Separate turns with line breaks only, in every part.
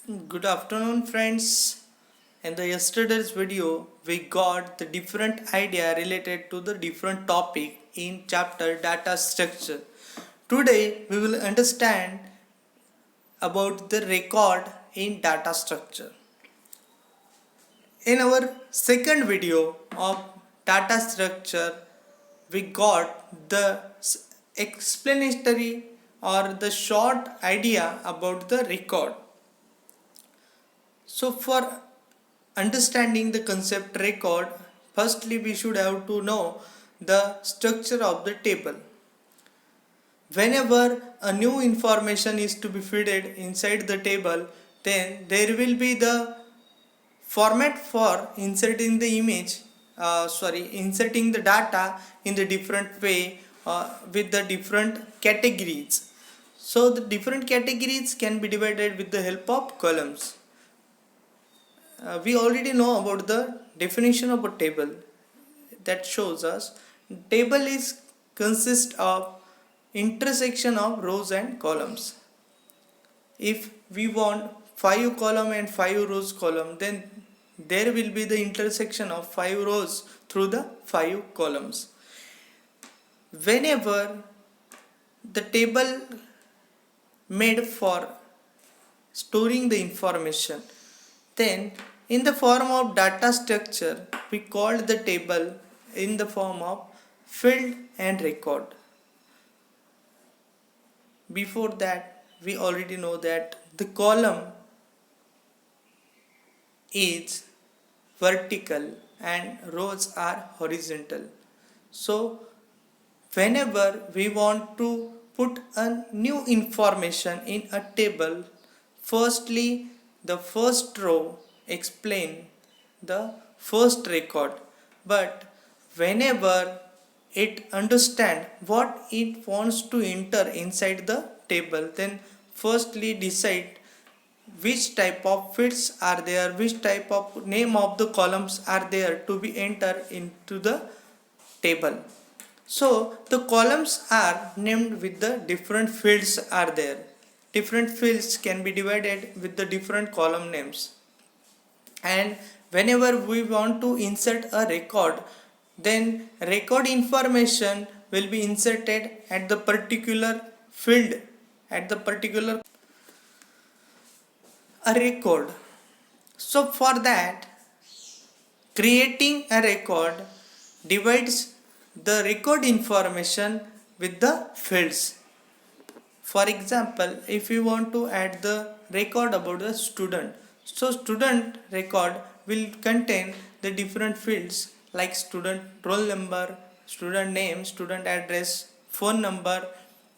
Good afternoon, friends. In the yesterday's video, we got the different idea related to the different topic in chapter data structure. Today, we will understand about the record in data structure. In our second video of data structure, we got the explanatory or the short idea about the record. So, for understanding the concept record, firstly we should have to know the structure of the table. Whenever a new information is to be fed inside the table, then there will be the format for inserting the inserting the data in the different way with the different categories. So the different categories can be divided with the help of columns. We already know about the definition of a table. That shows us table is consist of intersection of rows and columns. If we want 5 column and 5 rows column, then there will be the intersection of 5 rows through the 5 columns. Whenever the table made for storing the information, then in the form of data structure, we called the table in the form of field and record. Before that, we already know that the column is vertical and rows are horizontal. So, whenever we want to put a new information in a table, firstly the first row explain the first record, but whenever it understand what it wants to enter inside the table, then firstly decide which type of fields are there, which type of name of the columns are there to be entered into the table. So the columns are named with the different fields are there. Different fields can be divided with the different column names. And whenever we want to insert a record, then record information will be inserted at the particular field, at the particular a record. So for that, creating a record divides the record information with the fields. For example, if you want to add the record about the student, so student record will contain the different fields like student roll number, student name, student address, phone number,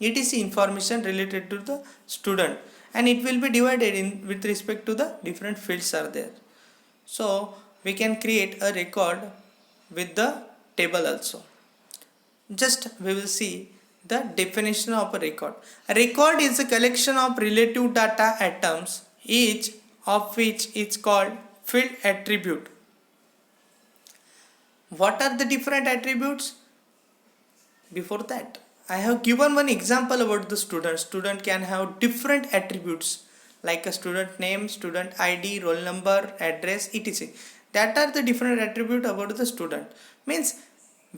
etc. information related to the student, and it will be divided in with respect to the different fields are there. So we can create a record with the table also. Just we will see the definition of a record. A record is a collection of relative data items, each of which is called field attribute. What are the different attributes? Before that, I have given one example about the student. Student can have different attributes like a student name, student ID, roll number, address, etc. That are the different attribute about the student. Means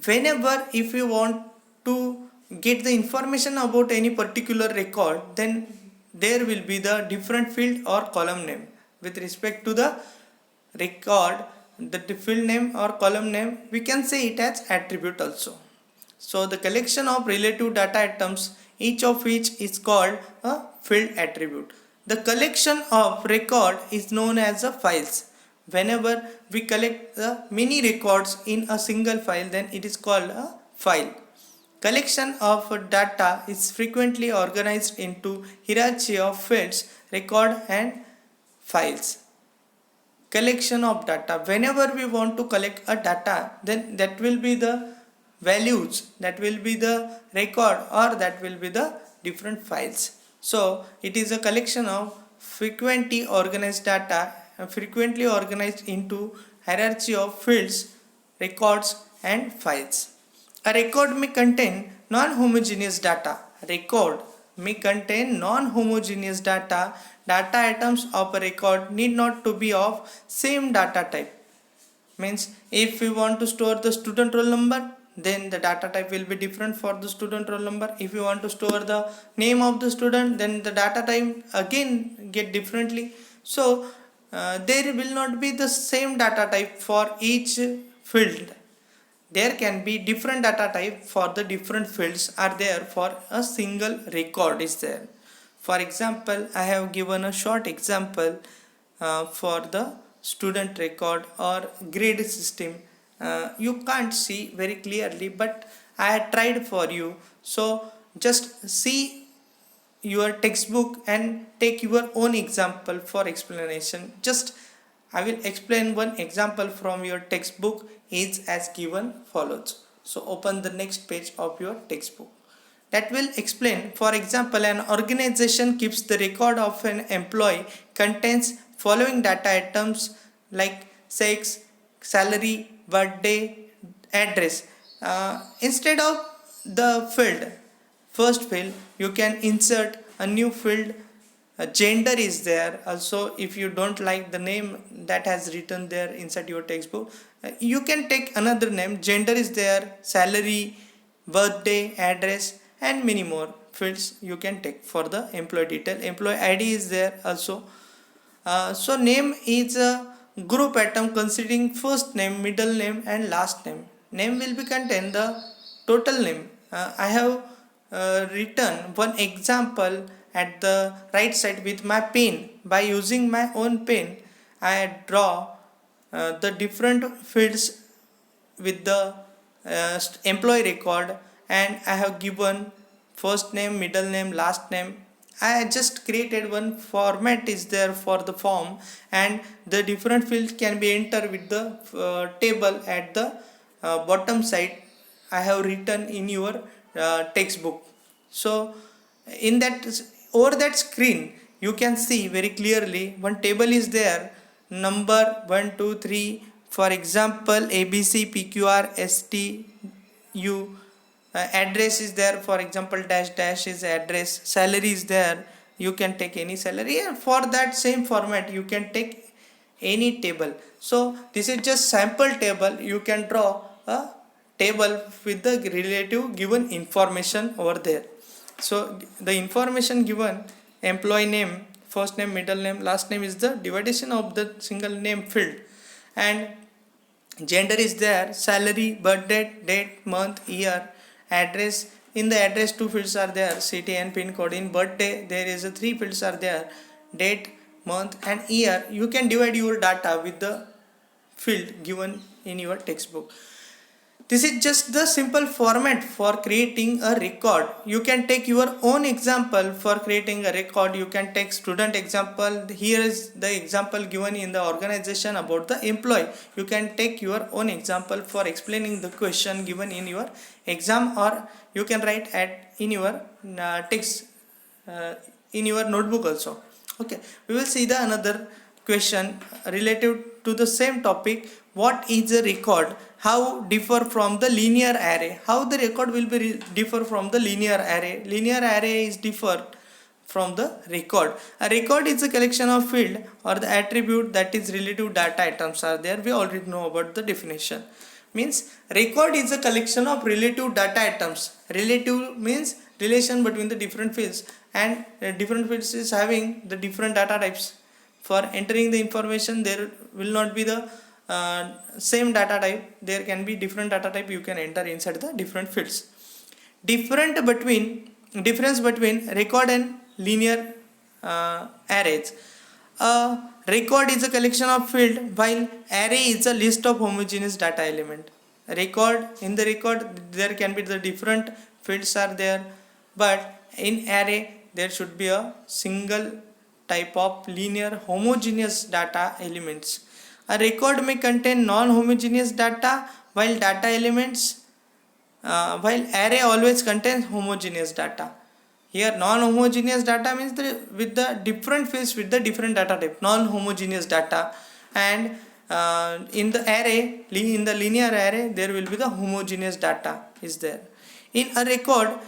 whenever if you want to get the information about any particular record, then there will be the different field or column name with respect to the record. The field name or column name, we can say it as attribute also. So the collection of relative data items, each of which is called a field attribute. The collection of record is known as a files. Whenever we collect the many records in a single file, then it is called a file. Collection of data is frequently organized into hierarchy of fields, record and files. Collection of data. Whenever we want to collect a data, then that will be the values, that will be the record, or that will be the different files. So it is a collection of frequently organized data, frequently organized into hierarchy of fields, records and files. A record may contain non-homogeneous data. Record may contain non-homogeneous data. Data items of a record need not to be of same data type. Means if we want to store the student roll number, then the data type will be different for the student roll number. If you want to store the name of the student, then the data type again get differently. So there will not be the same data type for each field. There can be different data type for the different fields are there for a single record is there. For example, I have given a short example for the student record or grade system. You can't see very clearly, but I had tried for you. So just see your textbook and take your own example for explanation. Just I will explain one example from your textbook is as given follows. So open the next page of your textbook. That will explain. For example, an organization keeps the record of an employee contains following data items like sex, salary, birthday, address. Instead of the field, first field, you can insert a new field. Gender is there. Also, if you don't like the name that has written there inside your textbook, you can take another name. Gender is there, salary, birthday, address, and many more fields you can take for the employee detail. Employee ID is there also. So name is a group item considering first name, middle name, and last name. Name will be contain the total name. I have written one example at the right side with my pen. By using my own pen, I draw the different fields with the employee record, and I have given first name, middle name, last name. I just created one format is there for the form, and the different fields can be entered with the table at the bottom side. I have written in your textbook. So in that over that screen you can see very clearly one table is there, number 1 2 3, for example ABC PQR STU. Address is there, for example dash dash is address. Salary is there, you can take any salary, and for that same format you can take any table. So this is just sample table. You can draw a table with the relative given information over there. So the information given, employee name, first name, middle name, last name is the division of the single name field, and gender is there, salary, birthday, date, month, year, address. In the address two fields are there, city and pin code. In birthday there is a three fields are there, date, month, and year. You can divide your data with the field given in your textbook. This is just the simple format for creating a record. You can take your own example for creating a record. You can take student example. Here is the example given in the organization about the employee. You can take your own example for explaining the question given in your exam, or you can write in your text in your notebook also. Okay, we will see the another question related to the same topic. What is a record? How differ from the linear array? How the record will be differ from the linear array? Linear array is differ from the record. A record is a collection of field or the attribute that is relative data items are there. We already know about the definition. Means record is a collection of relative data items. Relative means relation between the different fields, and different fields is having the different data types. For entering the information, there will not be the same data type. There can be different data type you can enter inside the different fields. Difference between record and linear arrays. A record is a collection of field, while array is a list of homogeneous data element. In the record there can be the different fields are there, but in array there should be a single type of linear homogeneous data elements. A record may contain non-homogeneous data, while while array always contains homogeneous data. Here non-homogeneous data means with the different fields with the different data type, non-homogeneous data, and in the linear array there will be the homogeneous data is there. In a record,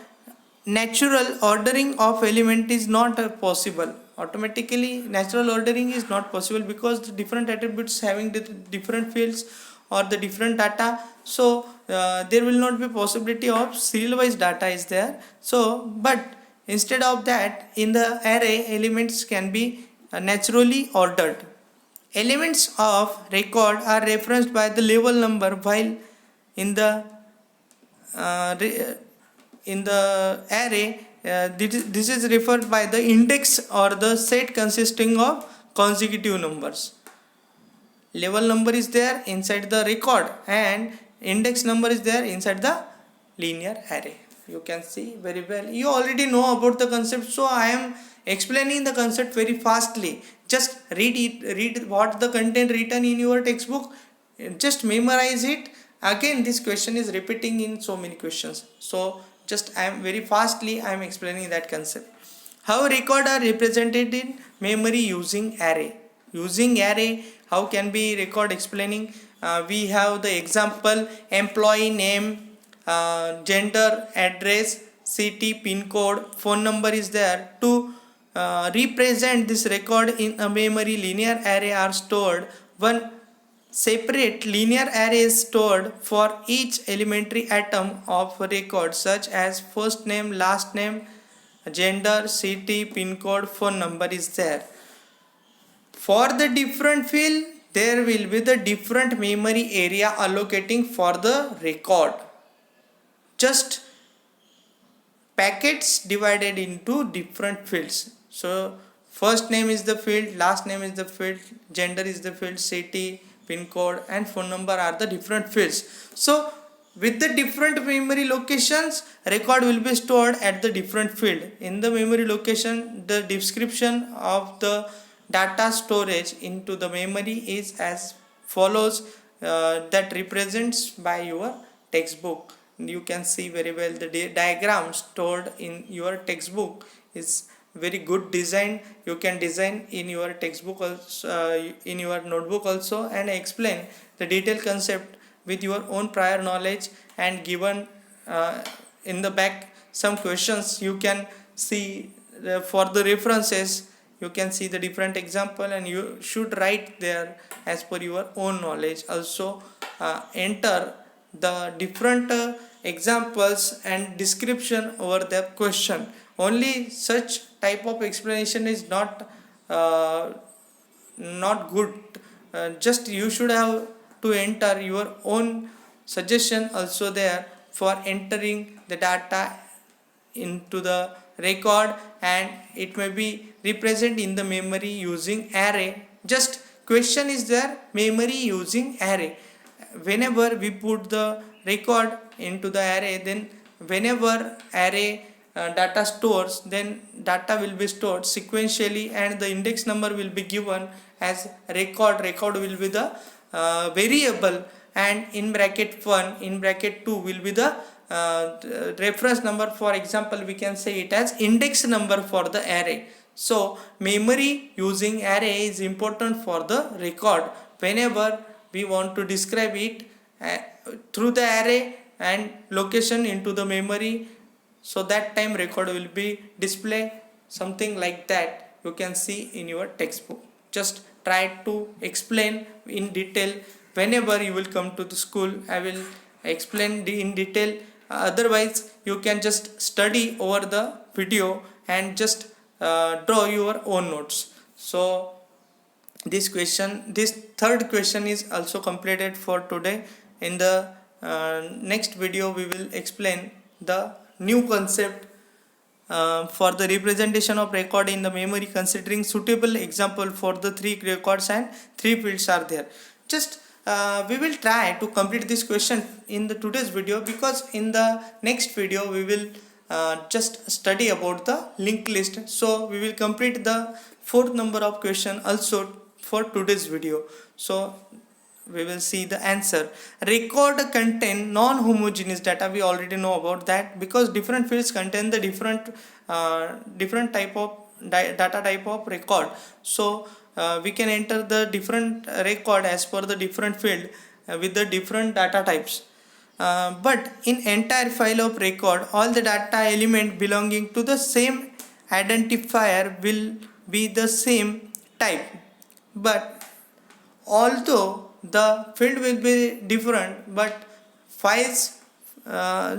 natural ordering of element is not possible. Automatically natural ordering is not possible because the different attributes having the different fields or the different data. So there will not be possibility of serial wise data is there. So but instead of that, in the array elements can be naturally ordered. Elements of record are referenced by the level number, while in the uh, in the array this is referred by the index or the set consisting of consecutive numbers. Level number is there inside the record and index number is there inside the linear array. You can see very well, you already know about the concept, so I am explaining the concept very fastly. Just read what the content written in your textbook, just memorize it. Again this question is repeating in so many questions, so just I am very fastly I am explaining that concept. How record are represented in memory using array. Using array, how can be record explaining? We have the example: employee name, gender, address, city, pin code, phone number is there. To represent this record in a memory, linear array are stored. One separate linear array is stored for each elementary atom of a record, such as first name, last name, gender, city, pin code, phone number is there. For the different field, there will be the different memory area allocating for the record. Just packets divided into different fields. So first name is the field, last name is the field, gender is the field, city, pin code and phone number are the different fields. So with the different memory locations, record will be stored at the different field. In the memory location, the description of the data storage into the memory is as follows, that represents by your textbook. You can see very well the diagram stored in your textbook is very good design. You can design in your textbook also, in your notebook also, and explain the detailed concept with your own prior knowledge, and given in the back some questions you can see for the references. You can see the different example and you should write there as per your own knowledge. Also enter the different examples and description over the question. Only such type of explanation is not good. Just you should have to enter your own suggestion also there for entering the data into the record, and it may be represent in the memory using array. Just question is there, memory using array. Whenever we put the record into the array, then whenever array data stores, then data will be stored sequentially and the index number will be given as record. Record will be the variable, and in bracket 1, in bracket 2 will be the reference number. For example, we can say it as index number for the array. So memory using array is important for the record. Whenever we want to describe it through the array and location into the memory, so that time record will be display something like that. You can see in your textbook. Just try to explain in detail. Whenever you will come to the school, I will explain in detail. Otherwise you can just study over the video and just draw your own notes. So this third question is also completed for today. In the next video we will explain the new concept for the representation of record in the memory, considering suitable example for the 3 records and 3 fields are there. Just we will try to complete this question in the today's video, because in the next video we will just study about the linked list. So we will complete the 4th number of question also for today's video. So we will see the answer. Record contain non-homogeneous data. We already know about that, because different fields contain the different type of data type of record. So we can enter the different record as per the different field with the different data types. but in entire file of record, all the data element belonging to the same identifier will be the same type. But although the field will be different, but files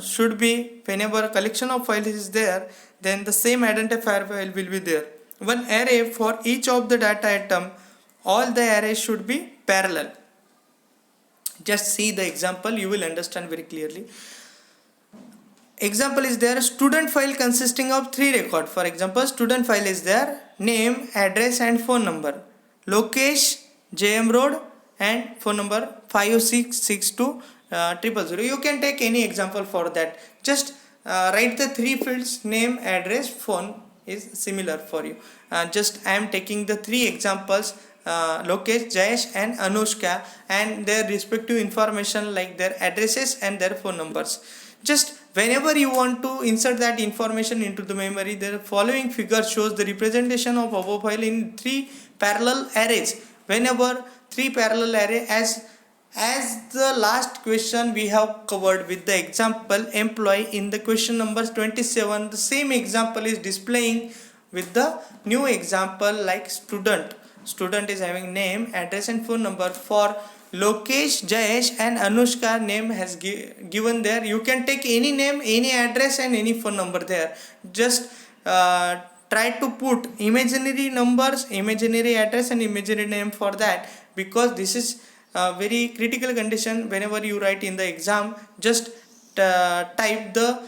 should be, whenever a collection of files is there, then the same identifier file will be there. One array for each of the data item, all the arrays should be parallel. Just see the example, you will understand very clearly. Example is there, student file consisting of 3 records. For example, student file is there, name, address and phone number. Lokesh, JM Road and phone number 50662 000. You can take any example for that. Just write the 3 fields, name, address, phone is similar for you. Just I am taking the 3 examples, Lokesh, Jayesh and Anushka, and their respective information like their addresses and their phone numbers. Just whenever you want to insert that information into the memory, the following figure shows the representation of above file in 3 parallel arrays. Whenever 3 parallel array, as the last question we have covered with the example employee in the question number 27, the same example is displaying with the new example like student. Student is having name, address and phone number. For Lokesh, Jayesh and Anushka, name has given there. You can take any name, any address and any phone number there. Just try to put imaginary numbers, imaginary address and imaginary name for that, because this is a very critical condition. Whenever you write in the exam, just type the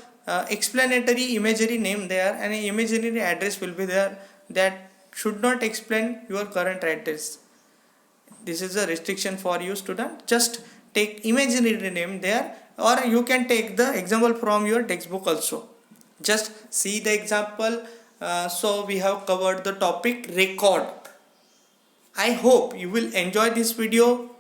explanatory imaginary name there and an imaginary address will be there. That should not explain your current address. This is a restriction for you student. Just take imaginary name there, or you can take the example from your textbook also. Just see the example. So we have covered the topic record. I hope you will enjoy this video.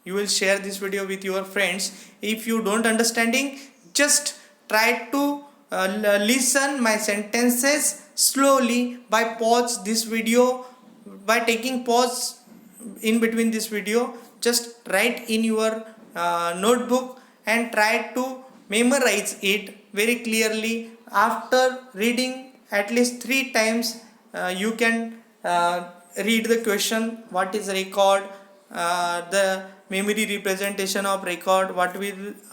You will share this video with your friends. If you don't understanding, just try to listen my sentences slowly by pause this video, by taking pause in between this video. Just write in your notebook and try to memorize it very clearly. After reading at least 3 times, you can read the question, what is record, the memory representation of record,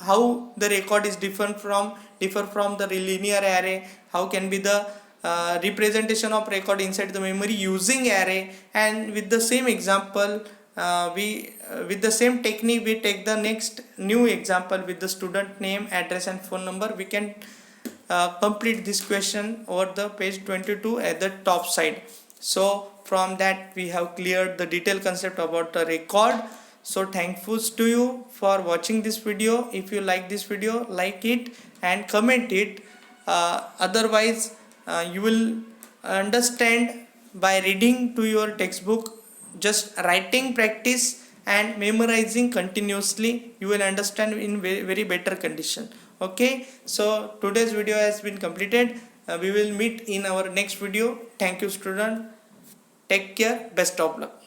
how the record is differ from the linear array, how can be the representation of record inside the memory using array. And with the same example, with the same technique, we take the next new example with the student name, address and phone number. We can complete this question over the page 22 at the top side. So from that we have cleared the detailed concept about the record. So thankful to you for watching this video. If you like this video, like it and comment it. Otherwise you will understand by reading to your textbook. Just writing practice and memorizing continuously, you will understand in very better condition. Okay, so today's video has been completed. We will meet in our next video. Thank you student. Take care. Best of luck.